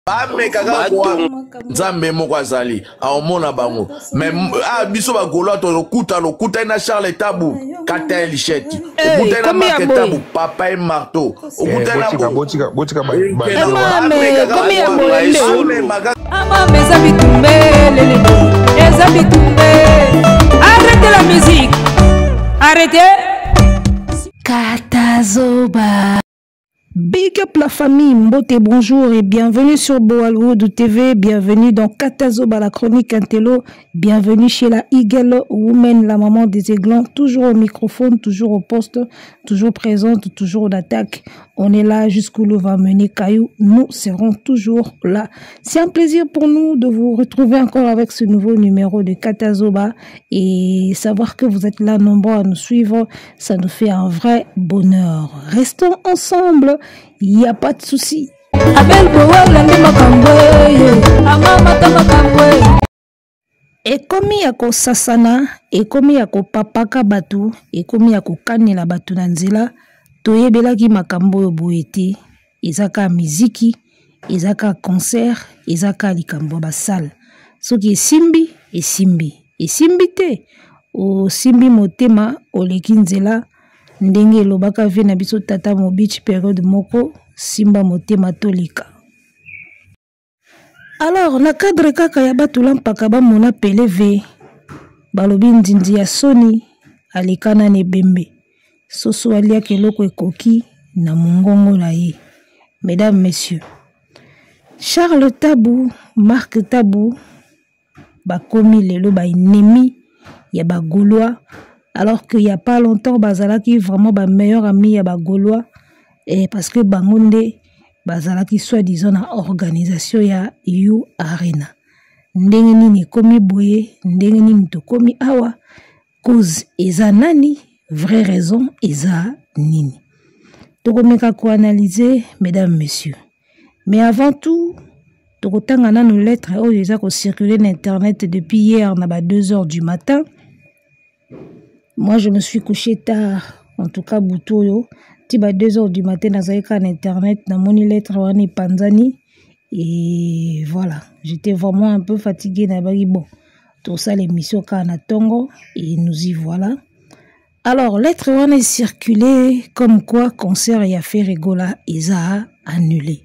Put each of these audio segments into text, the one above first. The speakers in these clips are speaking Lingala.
Ame kaka kwa Nzambe moko azali aomona bango mais biso ba golo to lokuta ina Charles Tabu kata lichette okuta ina Mark Tabu papa et marteau okuta ina botika Komi ya bolende ama meza bitumbe lele meza bitumbe. Arrêtez la musique, arrêtez. Katazoba. Big up la famille, Mbote, bonjour et bienvenue sur Boalwood TV, bienvenue dans Katazoba, la chronique Intello, bienvenue chez la Eagle Woman, la maman des aiglons, toujours au microphone, toujours au poste, toujours présente, toujours d'attaque. On est là jusqu'où l'eau va mener Caillou, nous serons toujours là. C'est un plaisir pour nous de vous retrouver encore avec ce nouveau numéro de Katazoba et savoir que vous êtes là nombreux à nous suivre, ça nous fait un vrai bonheur. Restons ensemble. Il n'y a pas de souci. Et comme il y a ko sasana, et comme il y a ko papaka batu, et comme il y a ko kanela batu nanzela, toye belaki makambo yo boete, ezaka miziki, ezaka concert, ezaka likambo basal. Soki esimbi, esimbi, esimbi te, o simbi motema, o lekinzela, ndenge lobaka ve na biso tata mobichi période moko simba motema tolika. Alors na cadre kaka ya batula mpaka ba mona peleve balobi ndindi ya soni alekana ne bembe soso alia keloko ekoki na mongongo na ye. Mesdames, messieurs, Charles Tabu, Mark Tabu bakomi lelo ba ennemi ya ba Gaulois. Alors qu'il n'y a pas longtemps, Bazala qui est vraiment ma meilleur ami à Bagolois, et parce que Bangonde, Bazala qui soit disons dans organisation ya You Arena. Ndenge nini komi boye, ndenge nini to komi awa, cause eza nani, vraie raison eza nini. Tokomeka ko analyser, mesdames, messieurs. Mais avant tout, tokotanga na nos lettres, oh, eza ko circuler sur internet depuis hier, na ba 2 heures du matin. Moi, je me suis couché tard, en tout cas, Boutoyo. Tiba 2 heures du matin, dans internet, dans mon lettre, on est Panzani. Et voilà, j'étais vraiment un peu fatigué. Bon, tout ça, l'émission Kanatongo. Et nous y voilà. Alors, lettre, on est circulée comme quoi concert et affaire Regola, ils a annulé.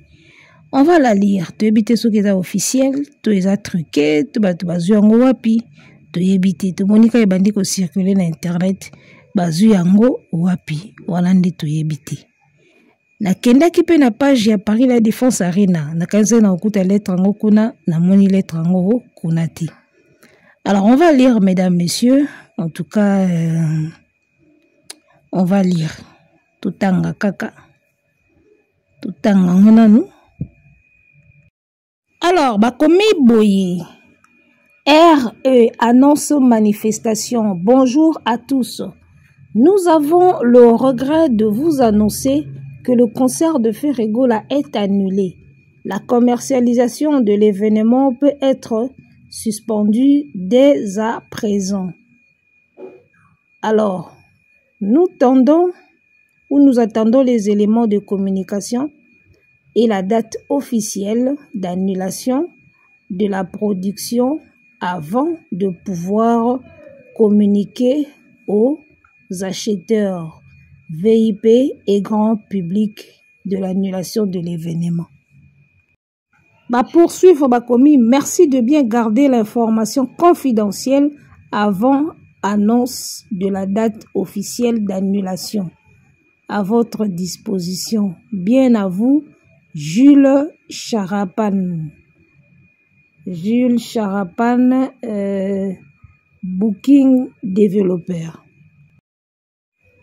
On va la lire. Tu habites ce qui est officiel, tu es truqué, tu vas wapi. To yebite to monika ebandi ko circuler na internet bazu yango wapi walande to yebite na kenda ki pe na page ya Paris la Défense Arena na kanza na okuta lettre ngo kuna na moni lettre ngo kuna ti. Alors on va lire, mesdames, messieurs, en tout cas on va lire tutanga kaka tutanga ngona nous. Alors bakomi boyi RE annonce manifestation. Bonjour à tous. Nous avons le regret de vous annoncer que le concert de Ferregola est annulé. La commercialisation de l'événement peut être suspendue dès à présent. Alors, nous attendons les éléments de communication et la date officielle d'annulation de la production avant de pouvoir communiquer aux acheteurs, VIP et grand public de l'annulation de l'événement. Pour suivre Bakomi, merci de bien garder l'information confidentielle avant annonce de la date officielle d'annulation. À votre disposition. Bien à vous, Jules Charapan. Jules Charapan, Booking Developer.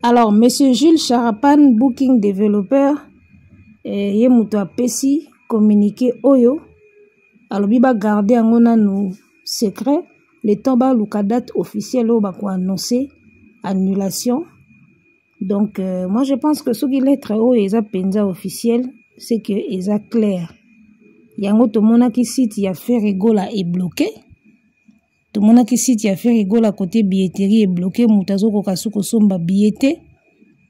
Alors, monsieur Jules Charapan, Booking Developer, yemuto apesi communiqué oyo. Alors, biba garder angona nous secret. Le temps ba luka date officielle au bako annoncer annulation. Donc, moi je pense que ce qui est très haut et ça penza officiel, c'est que est clair. Yango to mona ki site ya Ferregola est bloqué. To mona ki site ya Ferregola côté billetterie est bloqué. Mutazo ko kasuko somba billetté.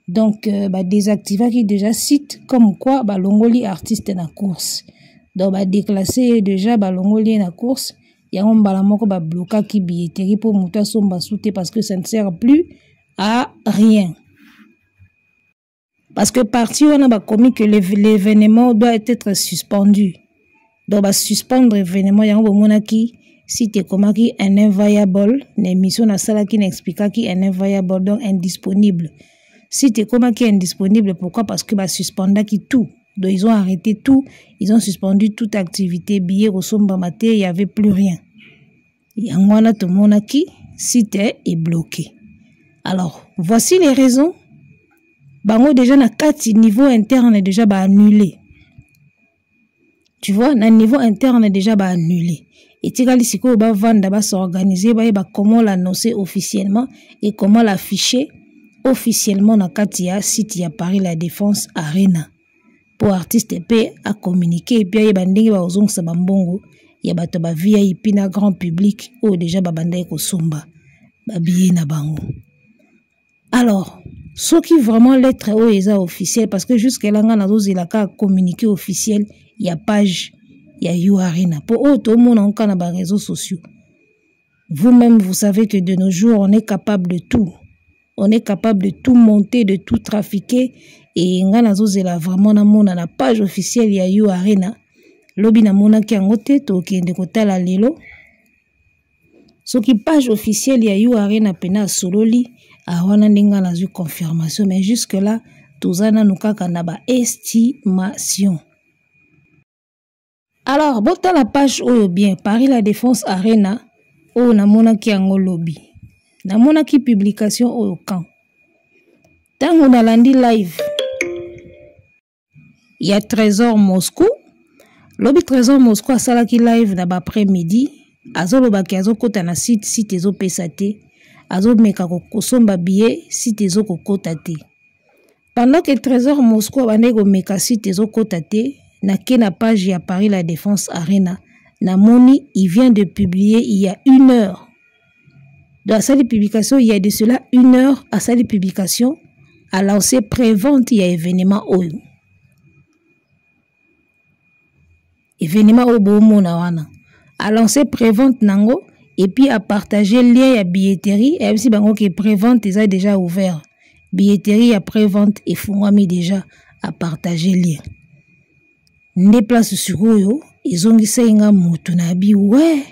Donc, désactiva qui déjà site comme quoi longoli artiste na course. donc ba déclasser déjà balongoli na course yango mbala moko ba bloquer ki billetterie pour muta somba souté parce que ça ne sert plus à rien. Parce que parti on a commis que l'événement doit être suspendu. Donc ba suspendre l'événement yango mona ki si te komaki un inviable l'émission na sala qui n'expliqua qui un inviable donc indisponible. Si te komaki indisponible pourquoi parce que ba suspenda qui tout. Donc ils ont arrêté tout, ils ont suspendu toute activité, billet au somba maté, il n'y avait plus rien. Yangwana to monaki, site est bloqué. Alors, voici les raisons. Bango déjà na 4 niveau interne déjà ba annulé. Tu vois, na niveau interne déjà ba annulé. Et tikali siko ba vanda ba s'organiser ba comment l'annoncer officiellement et comment l'afficher officiellement na katia site ya Paris La Défense Arena. Pour artiste pe à communiquer et puis ya bandingi ba ozong sa bambongo ya bato ba VIP na grand public ou déjà ba bandai ko somba ba billet na bango. Alors, ce qui vraiment lettre o eza officiel parce que jusqu'à là ngana zozela ka communiquer officiel, il y a page ya You Arena. Pour autre monde on kana ba réseaux sociaux. Vous-même vous savez que de nos jours on est capable de tout. On est capable de tout monter, de tout trafiquer. Et ngana zozela vraiment na mona na page officielle ya You Arena. Lobi na mona ki angote to kende kotala lelo. So ki page officielle ya You Arena pena sololi awana ndinga na zu confirmation mais jusque là tozana nukaka na ba estimation. Alors bota la page oyo bien Paris La Défense Arena o na mona ki ango lobi. Na mona ki publication oyo kan. Tango na landi live. Il y a Trésor Moscou. Lobby Trésor Moscou a salaki live na après-midi. Azolo baki azokota na site ezo pesate. Azo meka kosomba billet site ezo kokota te. Pendant que Trésor Moscou bande ko meka site ezo kota te, na ke na page ya Paris La Défense Arena, na moni il vient de publier il y a 1 heure. Dans sa publication, il y a de cela 1 heure à sa publication, a lancé pré-vente il y a événement oyo. Événement au Bomona wana. A lancé pré-vente nango et puis a partagé lien ya billetterie et si bango que pré-vente est déjà ouvert. Billetterie à pré-vente et fungwami déjà a partagé lien. Ne place sur oyo, ils ont dit nga mutu na bi ouais.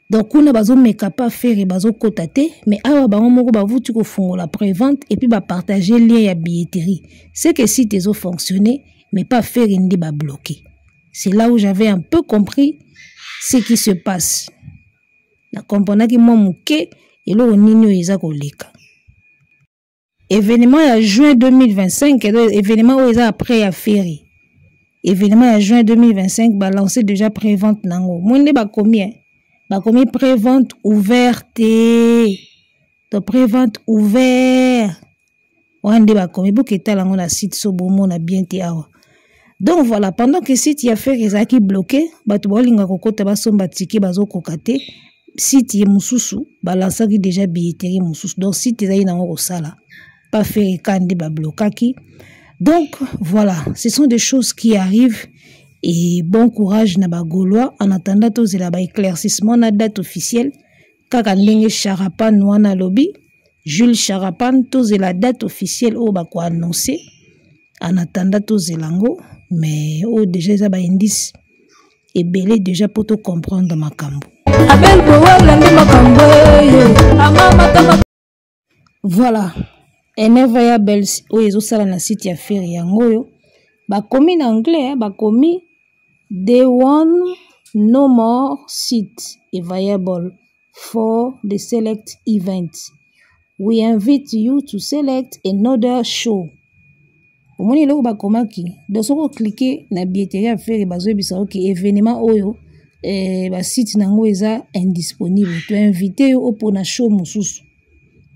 Donc on a bazo meka pas faire bazo kotate mais awa bango moko ba vuti ko fungola pré-vente et puis ba partager lien ya billetterie. C'est que si tes ont fonctionné mais pas faire indi ba bloqué. C'est là où j'avais un peu compris ce qui se passe. Na comprenant que moi mouké et lo nino eza koleka. Événement à juin 2025 événement où eza après à féri. Événement à juin 2025 ba lancé déjà pré-vente nango. Monde ba combien? Ba combien pré-vente ouverte. De pré-vente ouvert. Wande ba combien pour que talango na site so bomo na bien te awa. Donc voilà, pendant que site y a fait qui bloqué, bato bolinga kokota ba somba tiki bazo kokate, site y mususu balança qui déjà billetterie mususu. Donc site y na ngo sala, pas faire kande ba blokaki. Donc voilà, ce sont des choses qui arrivent et bon courage na ba Gaulois en attendant tous la ba éclaircissement na date officielle kaka ndenge Charapan wana lobby, Jules Charapan tous la date officielle au ba ko annoncer en attendant tous lango. Mais oh déjà ça ba indice et belé déjà pour te comprendre makambo. Voilà, un inviable oh ils ont ça na site ya faire yango yo ba commis en anglais ba commis they want no more seat available for the select event. We invite you to select another show. Au moins il ba komaki de soko cliquer na billetterie à faire bazo bisa OK événement oyo ba site nango eza indisponible tu invité au pour na show mususu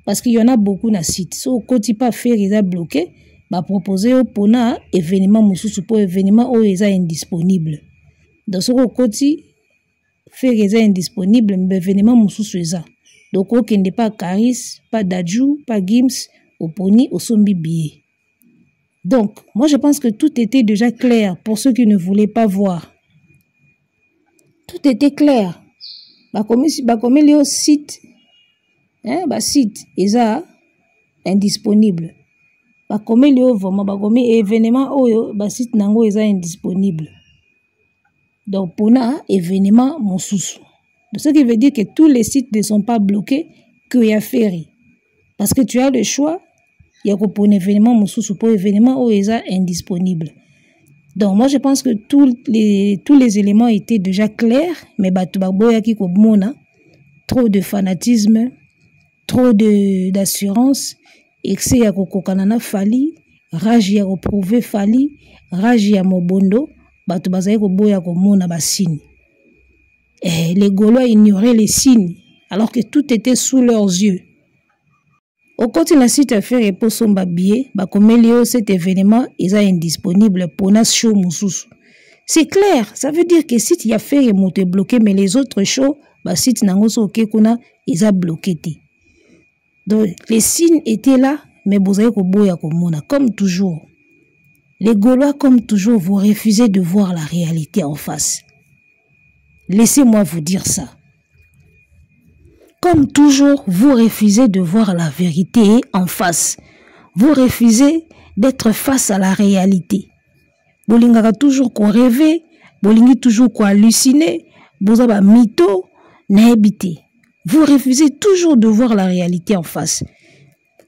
parce qu'il y en a beaucoup na site so koti pas faire eza bloqué ba proposer au pour na événement mususu pour événement oyo eza indisponible de soko koti faire eza indisponible mais événement mususu eza donc okende pas Caris pas Dadju pas Gims oponi osombi billet. Donc, moi je pense que tout était déjà clair pour ceux qui ne voulaient pas voir. Tout était clair. Bakomi le site, site, eza indisponible. Bakomi le vraiment, bakomi événement oyo, site nango eza indisponible. Donc, pour un événement, mon sous. Ce qui veut dire que tous les sites ne sont pas bloqués, qu'il y a ferry. Parce que tu as le choix, il y a pour un événement, mon sous, pour événement, où est indisponible. Donc, moi, je pense que tous les éléments étaient déjà clairs, mais trop de fanatisme, trop d'assurance, excès ya kokokanana fali, rage ya prouver fali, rage ya mobondo, batu bazaye koboya komona ba signes. Les Gaulois ignoraient les signes, alors que tout était sous leurs yeux. Au côté de la site à faire et pour son babier, comme cet événement est indisponible pour nos shows moussous. C'est clair, ça veut dire que si il y a fait et monté bloqué, mais les autres shows, site nangoso okekuna, ils a bloqué. Donc les signes étaient là, mais vous avez koboya komona, comme toujours. Les Gaulois, comme toujours, vous refusez de voir la réalité en face. Laissez-moi vous dire ça. Comme toujours, vous refusez de voir la vérité en face. Vous refusez d'être face à la réalité. Bolingaka toujours qu'on rêve, bolingi toujours qu'on hallucine, bozaba mytho, naebité. Vous refusez toujours de voir la réalité en face.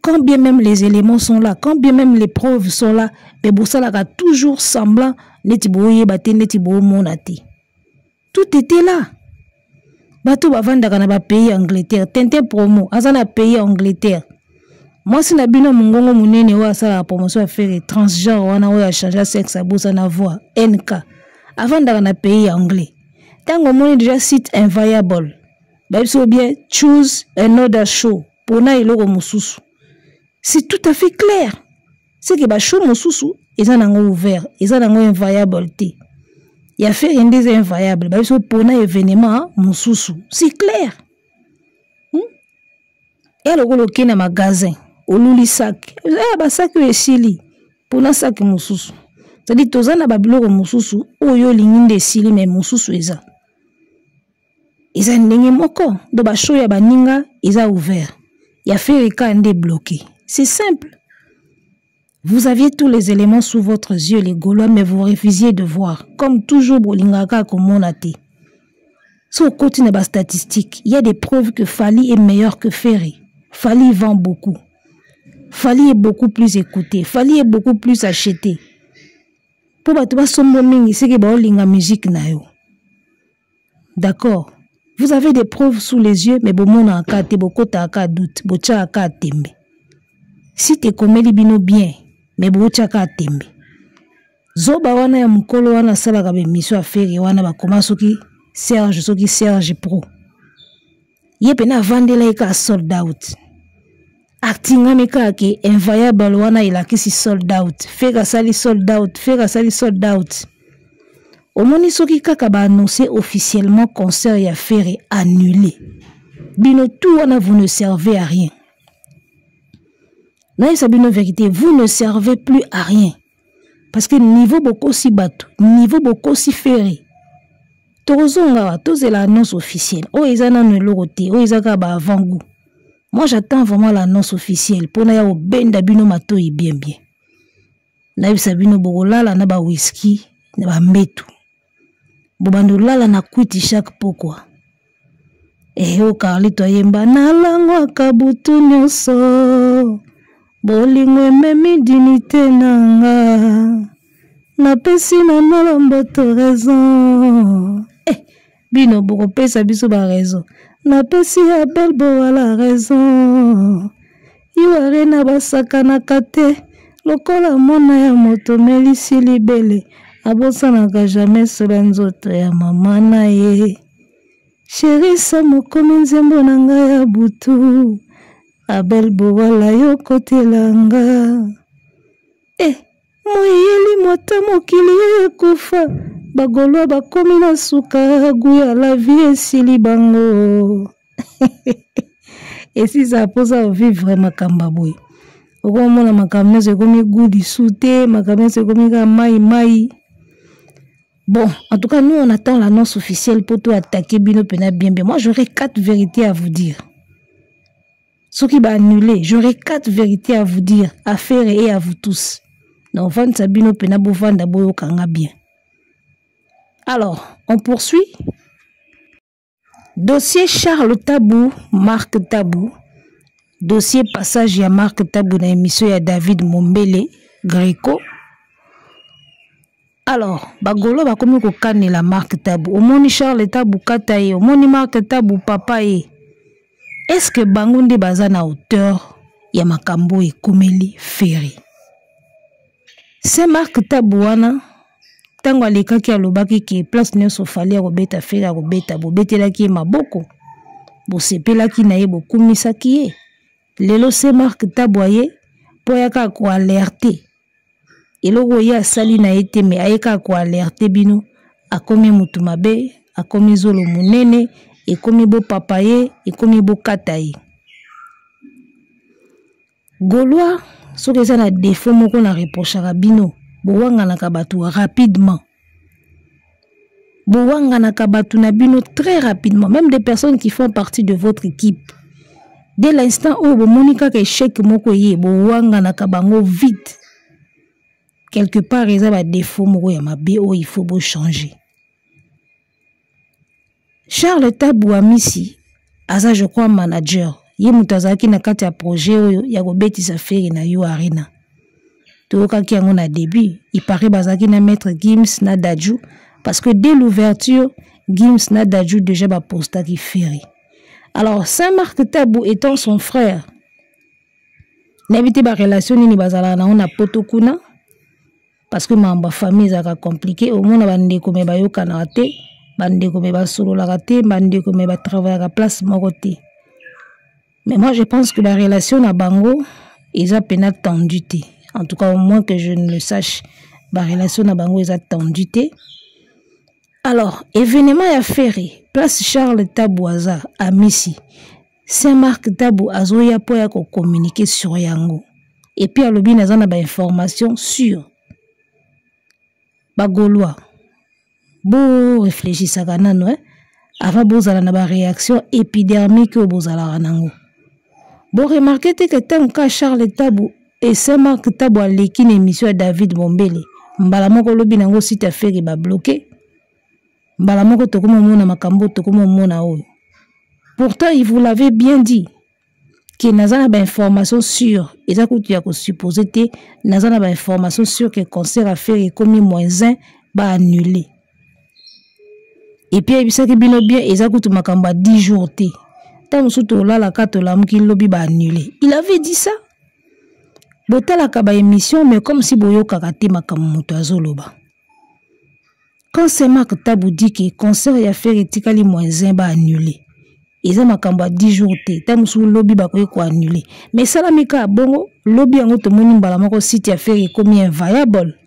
Quand bien même les éléments sont là, quand bien même les preuves sont là, mais bosalaka toujours semblant netiboye bate netibo monate. Tout était là. Bato bavandaka na ba pays Angleterre, Tintin promo, azana pays Angleterre. Moi si na bino mungongo munene wa sala promotion à faire transgenre wana wa changer sexe à bosa na voix NK. Avandaka na pays anglais. Tango moni déjà site inviable. Ba biso bien choose another show pour na iloko mususu. C'est tout à fait clair. C'est que ba show mususu ezana ouvert, ezana inviable té. Il y a fait un des invayables. Bah, pour un événement, mon sous-sous. C'est clair. Et alors, on a un magasin. On a un sac. Un sac est sili. Pour un sac, mon sous-sous. C'est-à-dire, tous les babylons, mon sous-sous. Oh, yo, l'ingin de sili, mais mon sous-sous, ils ont. Ils ont un moko. Donc, bah, show, ya ba ninga, ils ont ouvert. Il y a fait un cas débloqué. C'est simple. Vous aviez tous les éléments sous votre yeux, les Gaulois, mais vous refusiez de voir. Comme toujours, Bolingaka, comme on a dit. Sur le côté de la statistique, il y a des preuves que Fali est meilleur que Ferry. Fali vend beaucoup. Fali est beaucoup plus écouté. Fali est beaucoup plus acheté. Pour battre son moment, c'est que Bolinga musique na yo. D'accord. Vous avez des preuves sous les yeux, mais bomona akate, bokota doute, bocha akatembe. Si te komeli bino bien, mais bochaka atembe. Zoba wana ya mukolo wana sala ka be mission affaire wana ba koma soki Serge Pro. Yepe na vandela ika sold out. Actinga meka ke inviable wana ilakisi sold out. Fega sali sold out. Omoni soki kaka ba annoncer officiellement concert ya faire annulé. Bino tout wana vous ne servez à rien. Naïe Sabino vérité, vous ne servez plus à rien. Parce que niveau beaucoup si bateau, niveau beaucoup si ferré. Torozonga, tous c'est l'annonce officielle. Oh, ils en ont le logoté, oh, ils ont avant-goût. Moi, j'attends vraiment l'annonce officielle. Pour na ya au ben d'abino mato y bien. Naïe Sabino Borola, na ba whisky, na ba metu. Bobandolala na kwiti chaque pokwa. Oh, Carlito yemba na lango kabutu nyonso. Bolingo memi dignité nanga. Na pesi na nolomboto raison. Bino boko pesa biso ba raison. Na pesi ya belbo wala raison. Iware na basaka na kate. Lokola mona ya moto melisi libele. Abosanaka jamais sola nzoto ya mama na ye. Sherisa mokomi nzembo na ngai ya butu. Abel Bowala yo kotelanga. Moyeli mota mokili kufa. Bagolwa bakomi na suka guya la vie esili bango. Et si ça pose à vivre makamba boy. Okomona makambo se komi goudi soute, makambo se komi ka mai. Bon, en tout cas, nous, on attend l'annonce officielle pour tout attaquer Bino Pena bien. Moi, j'aurais 4 vérités à vous dire. Ce qui va annuler, j'aurais 4 vérités à vous dire, à faire et à vous tous. Donc, Vanda Bino Pena Bovanda Boyo Kanga bien. Alors, on poursuit. Dossier Charles Tabou, Marc Tabou. Dossier passage à Marc Tabou dans l'émission à David Mombele, Greco. Alors, bagolo ba komi ko kanela Marc Tabou. Omoni Charles Tabou kataye, omoni Marc Tabou papa ye. Est-ce que bangonde baza na hauteur ya makambo e komeli Ferry? C'est Marc Tabou wana tango alekaki alobaki ke place nyonso fali ya kobeta Ferry ya kobeta bobetelaki maboko. Bosepelaki na ye bokumisaki ye. Lelo c'est Marc Tabou ye po yaka ko alerter. Eloko ya sali na ete me ayeka ko alerte bino akomi mutu mabe akomi zolo munene ekomi bo papa ye ekomi bo kata ye. Gaulois soki eza na défaut moko na reprochaka bino bowanganaka batu rapidement. Bowanganaka batu na bino très rapidement, même des personnes qui font partie de votre équipe. Dès l'instant où bomoni kaka échec moko ye bowanganaka bango vite. Quelque part, il y a des défauts, il faut changer. Charles Tabou Amisi, aza je crois manager. Ye mutazaki na kati ya projet oyo ya kobetisa Ferry na yo arena. Tokaki yango na début, il paraît bazaki na maître Gims na Dadju parce que dès l'ouverture, Gims na Dadju déjà ba postaki Ferry. Alors Saint-Marc Tabou étant son frère, n'habite ba relation ni bazala na ona potokuna. Parce que ma famille est compliquée. Au moins, bande comme ba yokana te, bande comme ba solo la te, bande comme ba travailler à la place moroté. Mais moi, je pense que la relation na bango, ils a peine tendu. En tout cas, au moins que je ne le sache, la relation na bango, ils a tendu. Alors, événement à Ferry, place Charles Tabou Aza à Missi. Saint-Marc Tabou Azoya po ya ko communiquer sur yango. Et puis à l'obi na zana ba information sur Bagolois, bo réfléchissaka nano avant bozala na ba réaction épidermique au bozala nango. Bo remarquez que tant que Charles Tabou et Saint-Marc Tabou a l'équipe émission à David Mombele, mbala moko lobi nango site Ferry ba bloqué. Mbala moko tokoma mona makambo tokoma mona oyo. Pourtant il vous l'avait bien dit que nazana ba information sûre et ça coûte ya ko supposer te nazana ba information sûre que concert à Ferry comme -1 ba annulé. Et puis il ça que bino bien et ça coûte makamba 10 jours te. Tant surtout là la carte la mki lobby ba annulé. Il avait dit ça. Botala ka ba émission mais comme si boyo kakate makambo moto azoloba. Quand c'est Marc Tabou dit que concert ya Ferry tikali -1 ba annulé. Ils ont makamba 10 jours te tant sous lobby ba ko annuler mais ça la mika bongo lobby yango to moni mbala moko site ya Ferry comme inviable,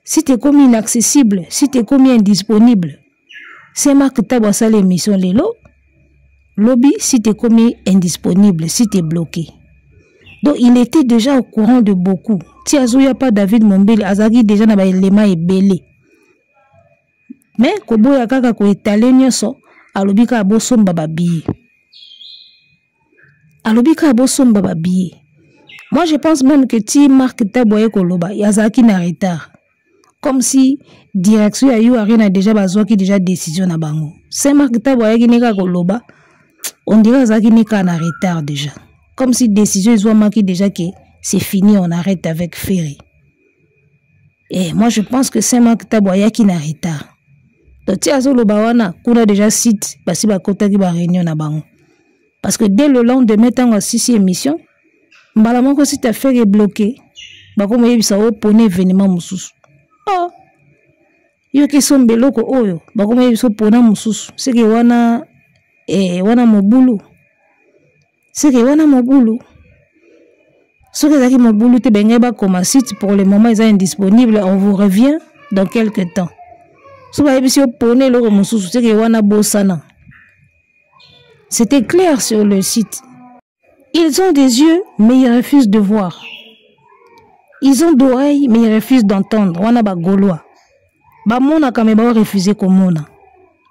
site comme inaccessible, site comme indisponible. C'est Marc Tabou ça l'émission lelo lobby site comme indisponible, site bloqué. Donc il était déjà au courant de beaucoup. Ti azoya pas David Mombele azaki déjà na ba élément ebelé. Mais ko boya kaka ko étaler nyonso alobika abosomba babiye. Alobika abosomba babiye. Moi je pense même que ti Marc Tabou koloba yazaki na retard. Comme si direction ya yo arena déjà bazwaki déjà décision na bango. C'est Marc Tabou yaki neka koloba on dirait yazaki neka na retard déjà. Comme si décision ils ont marqué déjà que c'est fini, on arrête avec Ferry. Et moi je pense que c'est Marc Tabou yaki na retard. Donc, si on a déjà site, basi ba kota ki ba réunion na bango. Parce que dès le lendemain, tant que 6e émission, mbala moko site Ferry est bloqué. Ba ko moyebi sa opone événement mususu. Oh. Yo ki sombelo ko oyo, ba ko moyebi so pona mususu. C'est que wana mobulu. C'est que wana mobulu. Ce que zaki mobulu te benga ba comme site pour le moment ils sont indisponibles, on vous revient dans quelques temps. C'était clair sur le site. Ils ont des yeux, mais ils refusent de voir. Ils ont d'oreilles, mais ils refusent d'entendre. Wana ba Gaulois. Ba mona quand même ba refuser komona.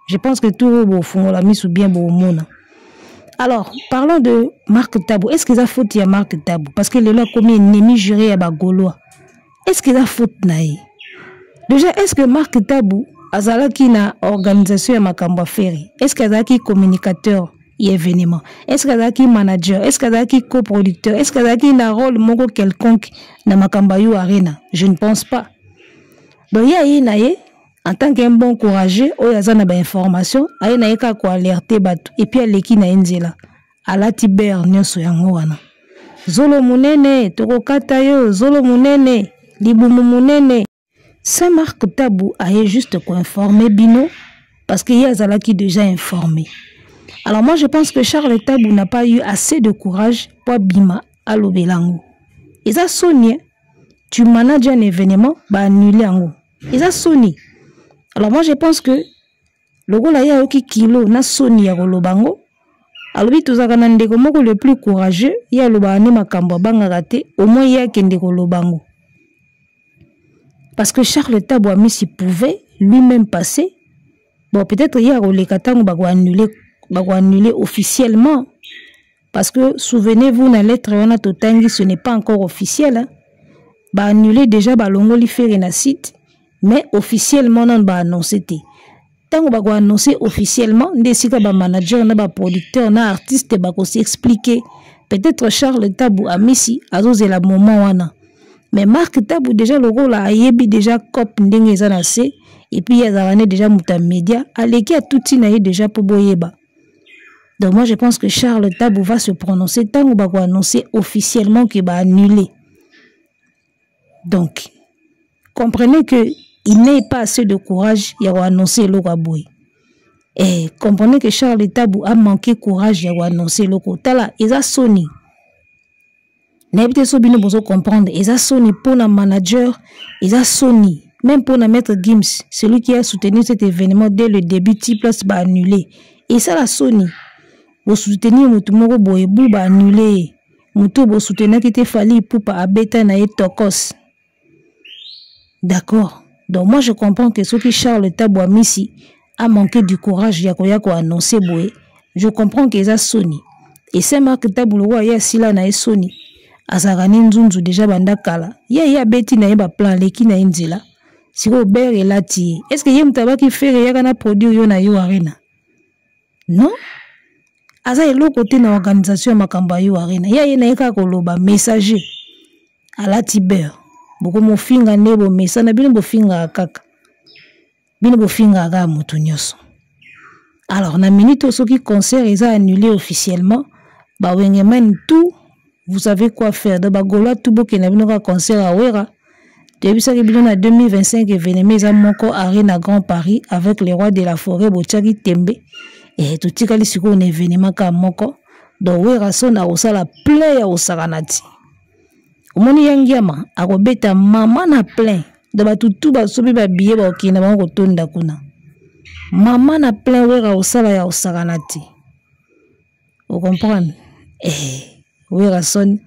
Je pense que tout bo fongola mis ou bien bo mona. Alors, parlons de Marc Tabou. Est-ce qu'il a faute à Marc Tabou? Parce que le a commis un ennemi juré à Bagolois. Est-ce qu'il a faute naïe? Déjà, est-ce que Marc Tabou azalaki na organisation ya makambo ferry? Est-ce qu'il azalaki communicateur y événement? Est-ce qu'il azalaki manager? Est-ce qu'il azalaki coproducteur? Est-ce qu'il azalaki na rôle moko quelconque na makambo yu arena? Je ne pense pas. Donc ya naïe en tant qu'un bon courageux, il y a des informations, il y a des alerter et puis il y a des ala tiber nyoso yango wana. Zolo munene, tokokata yo, zolo munene, libumu munene. Saint-Marc Tabou a juste quoi informer Bino parce qu'il y a Zala qui déjà informé. Alors moi je pense que Charles Tabou n'a pas eu assez de courage pour Bima à l'Obelango. Et ça sonne, tu manages un événement, bah annuler en haut. Et ça sonne. Alors moi je pense que le gars là il y a un kilo na soni ya kolobango. Alors vite tous agana ndeko moko le plus courageux il y a le bani makambo banga raté au moins il y a kende kolobango. Parce que Charles Tabou a mis s'il pouvait lui-même passer. Bon peut-être il y a le katango bago annuler officiellement parce que souvenez-vous na lettre on a totangi ce n'est pas encore officiel hein. Ba annuler déjà ba longo li faire na site. Mais officiellement, on va annoncer. Tant qu'on va annoncer officiellement, on va manager, on va producteur, on va artiste, on va expliquer. Peut-être Charles Tabou a mis si, à cause de la moment où mais Marc Tabou déjà le rôle a yebi déjà cop ndenge zanase et puis il y a déjà muta média, aleki a tout inaye déjà pour boyeba. Donc moi je pense que Charles Tabou va se prononcer tant qu'on va annoncer officiellement qu'il va annuler. Donc comprenez que il n'est pas assez de courage il a annoncé le Raboui. Et comprenez que Charles Tabou a manqué de courage il a annoncé le Kotala. Ils a Sony. N'habitez pas bien besoin comprendre. Ils a Sony pour la manager. Ils a Sony. Même pour la maître Gims, celui qui a soutenu cet événement dès le début, T-Plus va annuler. Et ça la Sony. Vous soutenir Moutoumoro Boebou va annuler. Moutou vous soutenir qui était fallu pour pas abeta na tokos. D'accord. Donc moi je comprends que ce qui Charles Tabou a mis ici a manqué du courage yakoyako annoncer boé. Je comprends qu'ils a Sony. Et c'est Marc Tabou le roi ya sila na Sony. Azarani nzunzu déjà bandakala. Ya beti na yeba plan leki na inzila. Si Robert est là ti. Est-ce que yem tabaki faire ya kana produire yo na yo arena? Non. Aza elo côté na organisation makamba yo arena. Ya na yeka koloba messager. Ala tiber. Boko mofinga nebo mesa na bino bofinga kaka bino bofinga ga mutu nyoso. Alors na minute soki concert est annulé officiellement ba wengemen tout vous savez quoi faire de bagola tout boke na bino ka concert a wera depuis ça que bino na 2025 événement za moko arena Grand Paris avec les rois de la forêt bochaki tembe et tout tikali siko un événement ka moko do wera sona osala play ya osakanati. Omoni yangiama akobeta mama na plein de batutu basobi ba billet ba okina ba kotonda kuna mama na plein wera osala ya osakanati. Vous comprenez? Wera son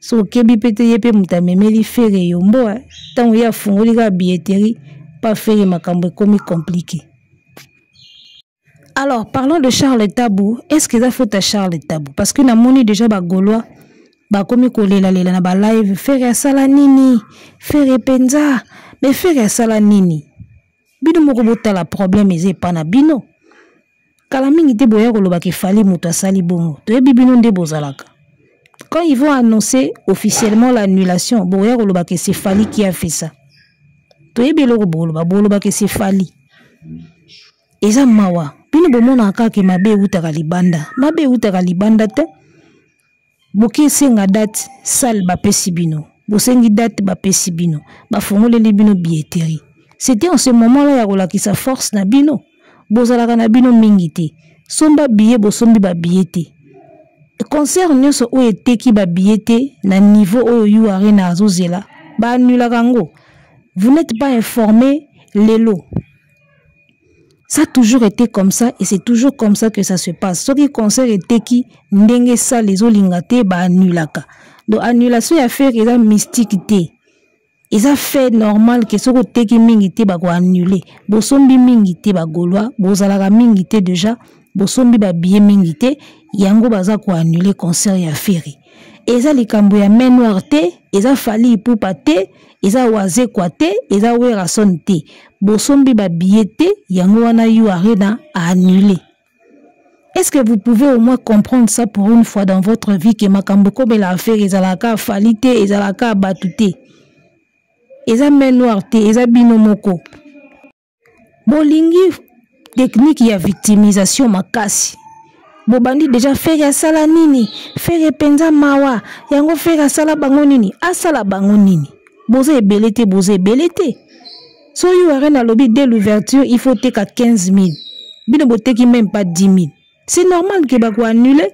so kebi pete yepe mutamemeli fere yombo tant ya fungoli ka billetterie pas faire makambo komi compliqué. Alors parlons de Charles Tabou. Est-ce qu'il a faute à Charles Tabou? Parce que na moni déjà ba gaulois ba komi kolela lela na ba live faire sala nini faire penza mais faire sala nini bino moko botala problème eze pa na bino kala mingi te boya koloba ke fali muto asali bongo to yebi bino nde bozalaka quand ils vont annoncer officiellement l'annulation boya koloba ke c'est Fali qui a fait ça to yebi loko boloba ke c'est Fali eza mawa bino bomona kaka mabe utaka libanda te boki senga date sal ba pesi bino bosengi date ba pesi bino ba fongoleli bino billetterie. C'était en ce moment-là ya kolakisa force na bino bozalaka na bino mingi te somba billet bosombi ba billet te concert nyonso o eteki ba billet te na niveau o yu arena azozela ba annula kango. Vous n'êtes pas informé lelo. Ça a toujours été comme ça et c'est toujours comme ça que ça se passe. Ce qui concerne eteki ndenge sa les olingate ba annulaka. Donc annulation ya faire eza mystique te. eza fait normal que soko teki mingi te ba ko annuler bosombi mingi te ba golwa bozalaka mingi te déjà bosombi ba billet mingi te yango baza ko annuler concert ya Ferry eza likambo ya main noire te eza Fally Ipupa te eza Oise kwa te eza Werason te bosombi ba billet te yango wana You Arena a annulé. Est-ce que vous pouvez au moins comprendre ça pour une fois dans votre vie que makambo comme la affaire ezalaka Fally te ezalaka batu te eza main noire te eza bino moko bolingi technique ya victimisation makasi bobandi déjà Ferry asala nini Ferry penza mawa yango Ferry asala bango nini asala bango nini boze ebele te so You Arena lobby dès l'ouverture il faut teka 15 000 bino boteki même pas 10 000 c'est normal que bako annuler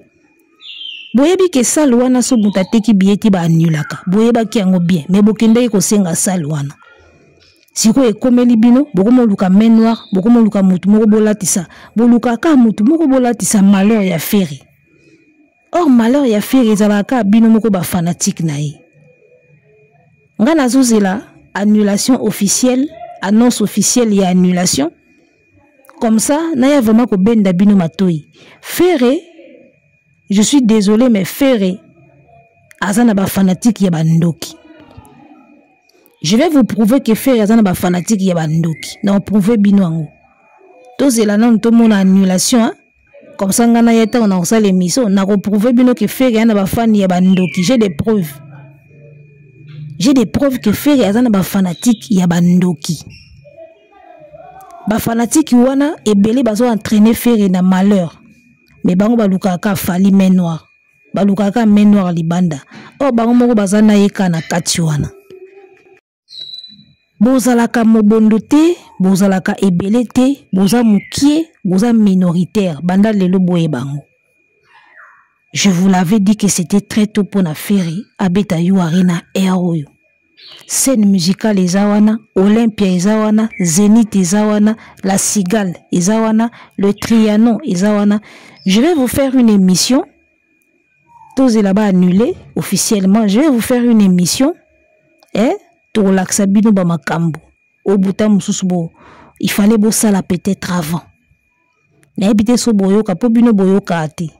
boyebi ke salle wana so muta teki billet ba annulaka boyeba ki yango bien mais bokendeki ko senga salle wana siko ekomeli bino bokomo luka main noire bokomo luka mutu moko bolatisa boluka ka mutu moko bolatisa malheur ya Ferry. Or malheur ya Ferry ezalaka bino moko ba fanatique na ye nga nazozela annulation officielle annonce officielle ya annulation comme ça naya vraiment ko benda bino matoi Ferry. Je suis désolé, mais Ferry, azana ba fanatique ya bandoki. Je vais vous prouver que Ferry azana ba fanatique ya bandoki. Non, prouver binoango. Tozela non to mon annulation, hein? Comme ça ngana yeta on a ça l'émission, on a prouvé bino que Ferry azana ba fan ya bandoki. J'ai des preuves. J'ai des preuves que Ferry azana ba fanatique ya bandoki. Ba fanatique wana ebele bazo entraîner Ferry na malheur. Mais bango balukaka Fally main noire balukaka main noire libanda o bango moko bazana yeka na kati wana bozalaka mobondo te bozalaka ebele te boza mukie boza minoritaire banda lelo boye bango. Je vous l'avais dit que c'était très tôt pour na Ferry abeta You Arena eroyo scène musicale ezawana Olympia ezawana Zénith ezawana La Cigale ezawana le Trianon ezawana. Je vais vous faire une émission. Tous là-bas annulé officiellement. Je vais vous faire une émission. Pour l'axabino bamakambo. Au bouta mususubo. Il fallait bosser la peut-être avant. N'habitez so boyoka po bino boyoka ate.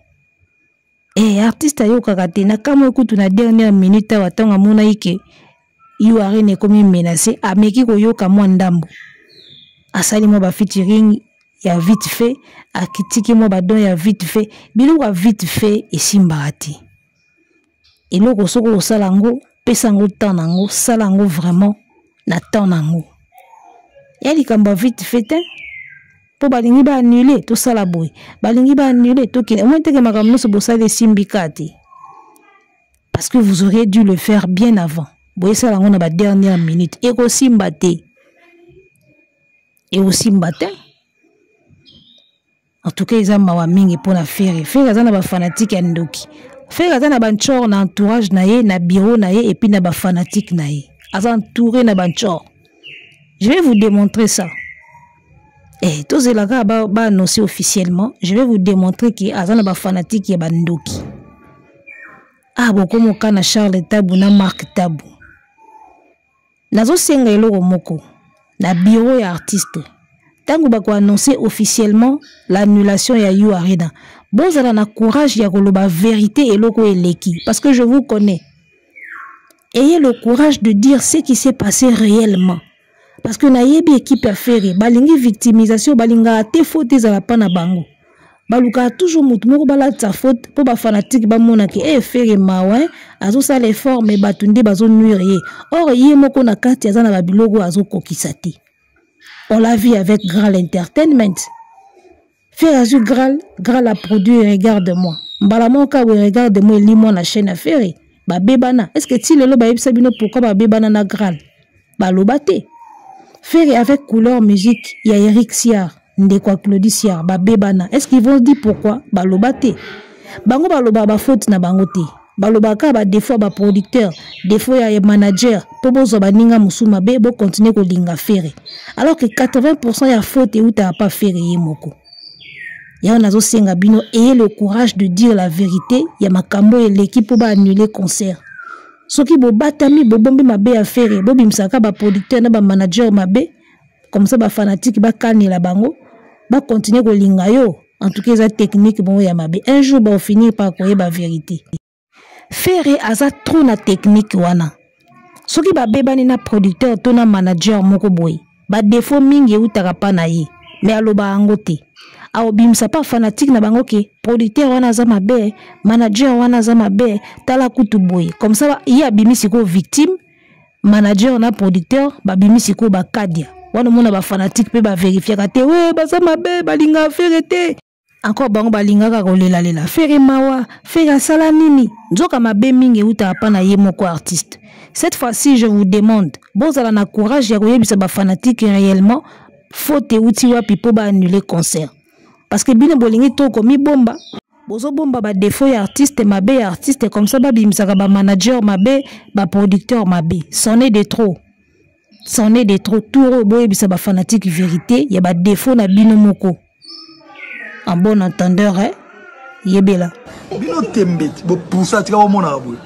Artiste ayoka kate na kamo ekutu na dernière minute watanga mona ike. You Arena comme menacé ameki ko yoka mwa ndambo. Asali mo ba featuring ya vite fait akitiki mo badon ya vite fait biloko ya vite fait esimbati eloko soko osalango pesango temps nango salango vraiment na temps nango ya likambo vite fait po balingi ba annuler to sala boy balingi ba annuler to kine mo teke makambo so bosale simbikati parce que vous auriez dû le faire bien avant boy salango na ba dernière minute et ko simbate et aussi mbate. En tout cas, ils ont mawa mingi pour la Ferry. Ferry azana ba fanatique ya ndoki. Ferry azana banchor na entourage na ye, na bureau na ye et puis na ba fanatique na ye. Azan entouré na banchor. Je vais vous démontrer ça. Tous les gars ba annoncer officiellement, je vais vous démontrer que azana ba fanatique ya bandoki. Boko moka na Charles Tabu na Marc Tabu. Nazo senga eloko moko na bureau ya artiste. Tango bako annoncer officiellement l'annulation ya You Arena. Bozala na courage ya koloba vérité et loko eleki parce que je vous connais. Ayez le courage de dire ce qui s'est passé réellement. Parce que na yebi équipe à Ferry, balingi victimisation balinga te faute za la pana bango. Baluka toujours mutu moko bala ta faute pour ba fanatique ba mona ki Ferry mawa azo sa l'effort mais batunde bazo nuire. Or yé moko na kati azana ba bilogo azo kokisati. On l'a vu avec Graal Entertainment. Ferry Graal a produit Regarde-moi. Mbalamoka ou Regarde-moi lis-moi la chaîne à Ferry. Ba bebana. Est-ce que tu le ba sabino pourquoi ba bebana na Graal? Ba lobate. Ferry avec couleur musique, il y a Eric Siar, Ndekwa Claudie Siar, ba bebana. Est-ce qu'ils vont dire pourquoi? Ba lobate. Bango ba loba ba faute na bangote. Balobaka ba des fois ba producteur, des fois ya manager, pour bozo ba ninga musuma be bo continuer ko linga Ferry. Alors que 80% ya faute ou ta pas Ferry yemoko. Ya nazo senga bino ayez le courage de dire la vérité, ya makambo et l'équipe ba annuler concert. soki bo batami bo bombi mabe affaire bo bimsaka ba producteur na ba manager mabe comme ça ba fanatique ba kanila bango ba continuer ko linga yo en tout cas ça technique bon ya mabe un jour ba finir par koyer ba vérité faire aza trop na technique wana soki ba bebani na producteur to na manager moko boy ba défaut mingi utaka pa na ye mais aloba angote a obimsa pa fanatique na bango ke producteur wana za mabe manager wana za mabe tala kutu boy comme ça il abimisi ko victime manager na producteur ba bimisi ko ba kadia wana mona ba fanatique pe ba vérifier ka te we ba za mabe balinga faire te encore bango balinga ka kolela lela faire mawa faire sala nini nzoka mabe mingi uta pa na ye moko artiste. Cette fois-ci je vous demande bozala na courage ya koyebisa ba fanatique réellement faute uti wa pipo ba annuler concert parce que bino bolingi to komi bomba bozo bomba ba défaut ya artiste mabe ya artiste comme ça ba bimsaka ba manager mabe ba producteur mabe c'en est de trop tout boye bisa ba fanatique vérité ya ba défaut na bino moko en bon entendeur yebela bino tembe bo poussa tika o mona boye